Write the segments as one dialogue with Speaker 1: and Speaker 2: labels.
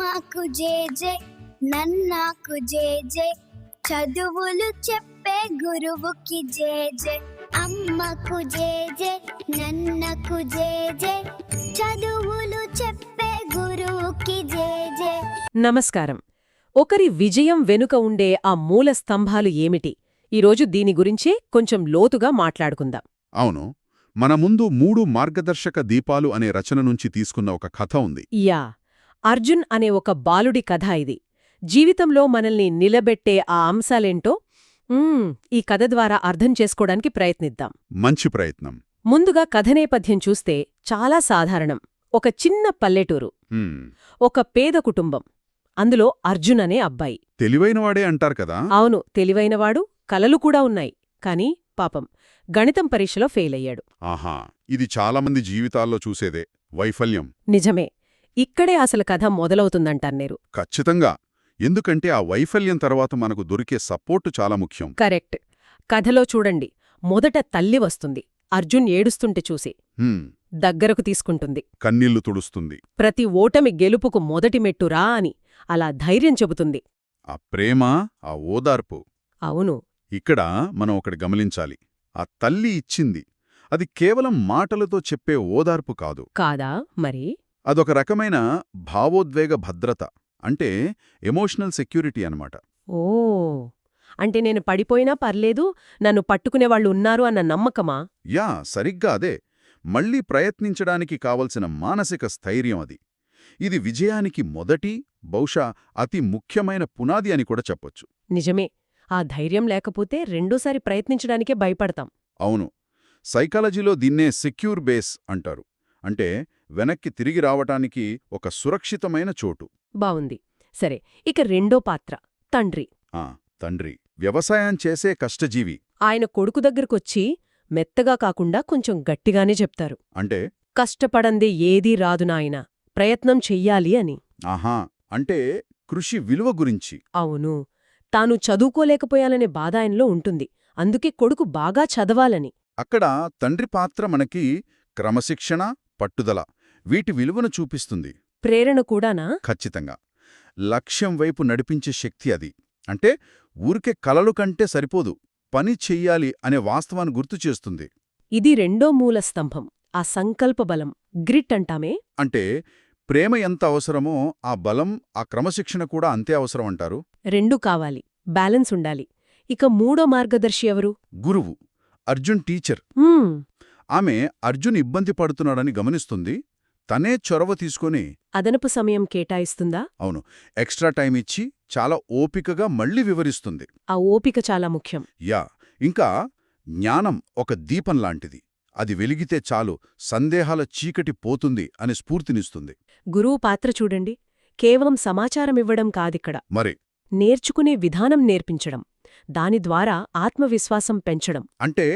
Speaker 1: అమ్మకు జేజే నన్నకు జేజే చదువులు చెప్పే గురువుకి జేజే అమ్మకు జేజే నన్నకు జేజే చదువులు చెప్పే గురువుకి జేజే.
Speaker 2: నమస్కారం. ఒకరి విజయం వెనుక ఉండే ఆ మూల స్తంభాలు ఏమిటి? ఈరోజు దీని గురించే కొంచెం లోతుగా మాట్లాడుకుందాం.
Speaker 3: అవును, మన ముందు 3 మార్గదర్శక దీపాలు అనే రచన నుంచి తీసుకున్న ఒక కథ ఉంది.
Speaker 2: యా, అర్జున్ అనే ఒక బాలుడి కథ ఇది. జీవితంలో మనల్ని నిలబెట్టే ఆ అంశాలేంటో ఈ కథ ద్వారా అర్థం చేసుకోవడానికి ప్రయత్నిద్దాం.
Speaker 3: మంచి ప్రయత్నం.
Speaker 2: ముందుగా కథ నేపథ్యం చూస్తే చాలా సాధారణం. ఒక చిన్న పల్లెటూరు, ఒక పేద కుటుంబం, అందులో అర్జున్ అనే అబ్బాయి.
Speaker 3: తెలివైనవాడే అంటారు కదా.
Speaker 2: అవును, తెలివైనవాడు, కలలు కూడా ఉన్నాయి. కాని పాపం గణితం పరీక్షలో ఫెయిల్ అయ్యాడు.
Speaker 3: ఆహా, ఇది చాలామంది జీవితాల్లో చూసేదే వైఫల్యం.
Speaker 2: నిజమే. ఇక్కడే అసలు కథ మొదలవుతుందంటారు.
Speaker 3: ఖచ్చితంగా. ఎందుకంటే ఆ వైఫల్యం తర్వాత మనకు దొరికే సపోర్టు చాలా ముఖ్యం.
Speaker 2: కరెక్ట్. కథలో చూడండి, మొదట తల్లి వస్తుంది. అర్జున్ ఏడుస్తుంటే చూసి దగ్గరకు తీసుకుంటుంది.
Speaker 3: కన్నీళ్లు తుడుస్తుంది.
Speaker 2: ప్రతి ఓటమి గెలుపుకు మొదటి మెట్టురా అని అలా ధైర్యం చెబుతుంది.
Speaker 3: ఆ ప్రేమ, ఆ ఓదార్పు.
Speaker 2: అవును.
Speaker 3: ఇక్కడ మనం ఒకటి గమనించాలి. ఆ తల్లి ఇచ్చింది అది కేవలం మాటలతో చెప్పే ఓదార్పు కాదు.
Speaker 2: కాదా మరి?
Speaker 3: అదొక రకమైన భావోద్వేగ భద్రత, అంటే ఎమోషనల్ సెక్యూరిటీ అన్నమాట.
Speaker 2: ఓ, అంటే నేను పడిపోయినా పర్లేదు, నన్ను పట్టుకునేవాళ్లు ఉన్నారు అన్న నమ్మకమా?
Speaker 3: యా, సరిగ్గా అదే. మళ్లీ ప్రయత్నించడానికి కావలసిన మానసిక స్థైర్యం అది. ఇది విజయానికి మొదటి, బహుశా అతి ముఖ్యమైన పునాది అని కూడా చెప్పొచ్చు.
Speaker 2: నిజమే. ఆ ధైర్యం లేకపోతే రెండోసారి ప్రయత్నించడానికే భయపడతాం.
Speaker 3: అవును. సైకాలజీలో దీన్నే సెక్యూర్ బేస్ అంటారు. అంటే వెనక్కి తిరిగి రావటానికి ఒక సురక్షితమైన చోటు.
Speaker 2: బావుంది. సరే, ఇక రెండో పాత్ర తండ్రి.
Speaker 3: తండ్రి వ్యవసాయం చేసే కష్టజీవి.
Speaker 2: ఆయన కొడుకు దగ్గరకొచ్చి మెత్తగా కాకుండా కొంచెం గట్టిగానే చెప్తారు.
Speaker 3: అంటే
Speaker 2: కష్టపడందే ఏదీ రాదు నాయనా, ప్రయత్నం చెయ్యాలి అని.
Speaker 3: ఆహా, అంటే కృషి విలువ గురించి.
Speaker 2: అవును. తాను చదువుకోలేకపోయాలనే బాధ ఆయనలో ఉంటుంది. అందుకే కొడుకు బాగా చదవాలని.
Speaker 3: అక్కడ తండ్రి పాత్ర మనకి క్రమశిక్షణ, పట్టుదల, వీటి విలువను చూపిస్తుంది.
Speaker 2: ప్రేరణ కూడానా?
Speaker 3: ఖచ్చితంగా. లక్ష్యం వైపు నడిపించే శక్తి అది. అంటే ఊరికే కలలు కంటే సరిపోదు, పని చెయ్యాలి అనే వాస్తవాన్ని గుర్తుచేస్తుంది.
Speaker 2: ఇది రెండో మూల స్తంభం, ఆ సంకల్ప బలం, గ్రిట్ అంటామే.
Speaker 3: అంటే ప్రేమ ఎంత అవసరమో ఆ బలం, ఆ క్రమశిక్షణ కూడా అంతే అవసరం అంటారు.
Speaker 2: రెండూ కావాలి, బ్యాలెన్స్ ఉండాలి. ఇక మూడో మార్గదర్శి ఎవరు?
Speaker 3: గురువు. అర్జున్ టీచర్. ఆమె అర్జున్ ఇబ్బంది పడుతున్నాడని గమనిస్తుంది. తనే చొరవ తీసుకొని
Speaker 2: అదనపు సమయం కేటాయిస్తుందా?
Speaker 3: అవును, ఎక్స్ట్రా టైం ఇచ్చి చాలా ఓపికగా మళ్లీ వివరిస్తుంది.
Speaker 2: ఆ ఓపిక చాలా ముఖ్యం.
Speaker 3: యా, ఇంకా జ్ఞానం ఒక దీపం లాంటిది. అది వెలిగితే చాలు, సందేహాల చీకటి పోతుంది అని స్ఫూర్తినిస్తుంది.
Speaker 2: గురువు పాత్ర చూడండి, కేవలం సమాచారమివ్వడం కాదిక్కడ.
Speaker 3: మరి
Speaker 2: నేర్చుకునే విధానం నేర్పించడం, దాని ద్వారా ఆత్మవిశ్వాసం పెంచడం.
Speaker 3: అంటే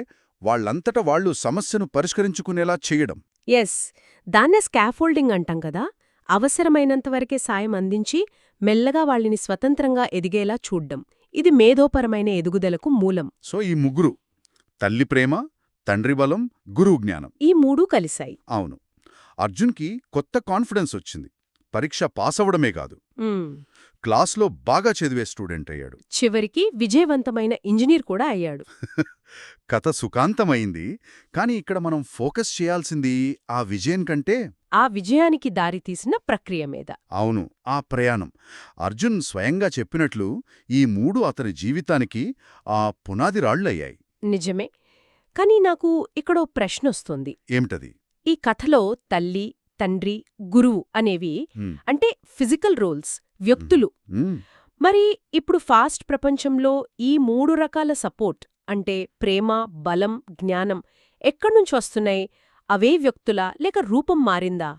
Speaker 3: వాళ్లంతట వాళ్లు సమస్యను పరిష్కరించుకునేలా చెయ్యడం.
Speaker 2: ఎస్, దాన్నే స్కాఫోల్డింగ్ అంటాం కదా. అవసరమైనంతవరకే సాయం అందించి మెల్లగా వాళ్ళని స్వతంత్రంగా ఎదిగేలా చూడ్డం. ఇది మేధోపరమైన ఎదుగుదలకు మూలం.
Speaker 3: సో ఈ ముగ్గురు, తల్లి ప్రేమ, తండ్రి బలం, గురువు జ్ఞానం,
Speaker 2: ఈ మూడూ కలిశాయి.
Speaker 3: అవును. అర్జున్కి కొత్త కాన్ఫిడెన్స్ వచ్చింది. పరీక్ష పాసవడమే కాదు, క్లాస్లో బాగా చదివే స్టూడెంట్ అయ్యాడు.
Speaker 2: చివరికి విజయవంతమైన ఇంజనీర్ కూడా అయ్యాడు.
Speaker 3: కథ సుఖాంతమైంది. కాని ఇక్కడ మనం ఫోకస్ చేయాల్సింది ఆ విజయం కంటే
Speaker 2: ఆ విజయానికి దారితీసిన ప్రక్రియ మీద.
Speaker 3: అవును, ఆ ప్రయాణం. అర్జున్ స్వయంగా చెప్పినట్లు ఈ మూడు అతని జీవితానికి ఆ పునాది రాళ్లయ్యాయి.
Speaker 2: నిజమే. కాని నాకు ఇక్కడో ప్రశ్నొస్తుంది.
Speaker 3: ఏమిటది? ఈ
Speaker 2: కథలో తల్లి, తండ్రి, గురువు అనేవి అంటే ఫిజికల్ రోల్స్, వ్యక్తులు. మరి ఇప్పుడు ఫాస్ట్ ప్రపంచంలో ఈ 3 రకాల సపోర్ట్ అంటే ప్రేమ, బలం, జ్ఞానం ఎక్కడ్నుంచి వస్తున్నాయి? అవే వ్యక్తులా, లేక రూపం మారిందా?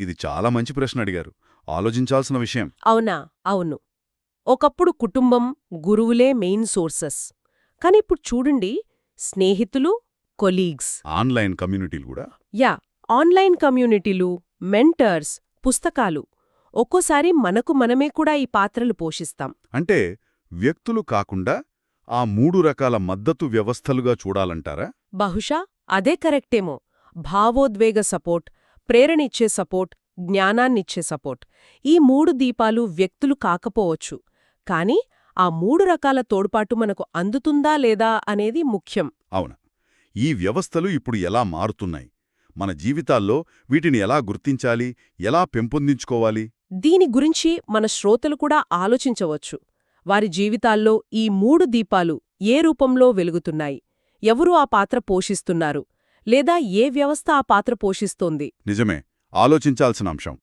Speaker 3: ఇది చాలా మంచి ప్రశ్న అడిగారు. ఆలోచించాల్సిన విషయం.
Speaker 2: అవునా? అవును. ఒకప్పుడు కుటుంబం, గురువులే మెయిన్ సోర్సెస్. కాని ఇప్పుడు చూడండి, స్నేహితులు, కొలీగ్స్,
Speaker 3: ఆన్లైన్ కమ్యూనిటీలు కూడా.
Speaker 2: యా, ఆన్లైన్ కమ్యూనిటీలు, మెంటర్స్, పుస్తకాలు. ఒక్కోసారి మనకు మనమే కూడా ఈ పాత్రలు పోషిస్తాం.
Speaker 3: అంటే వ్యక్తులు కాకుండా ఆ 3 రకాల మద్దతు వ్యవస్థలుగా చూడాలంటారా?
Speaker 2: బహుశా అదే కరెక్టేమో. భావోద్వేగ సపోర్ట్, ప్రేరణిచ్చే సపోర్ట్, జ్ఞానాన్నిచ్చే సపోర్ట్. ఈ 3 దీపాలు వ్యక్తులు కాకపోవచ్చు, కానీ ఆ 3 రకాల తోడ్పాటు మనకు అందుతుందా లేదా అనేది ముఖ్యం.
Speaker 3: అవును. ఈ వ్యవస్థలు ఇప్పుడు ఎలా మారుతున్నాయి? మన జీవితాల్లో వీటిని ఎలా గుర్తించాలి, ఎలా పెంపొందించుకోవాలి?
Speaker 2: దీని గురించి మన శ్రోతలు కూడా ఆలోచించవచ్చు. వారి జీవితాల్లో ఈ 3 దీపాలు ఏ రూపంలో వెలుగుతున్నాయి, ఎవరు ఆ పాత్ర పోషిస్తున్నారు, లేదా ఏ వ్యవస్థ ఆ పాత్ర పోషిస్తోంది?
Speaker 3: నిజమే, ఆలోచించాల్సిన అంశం.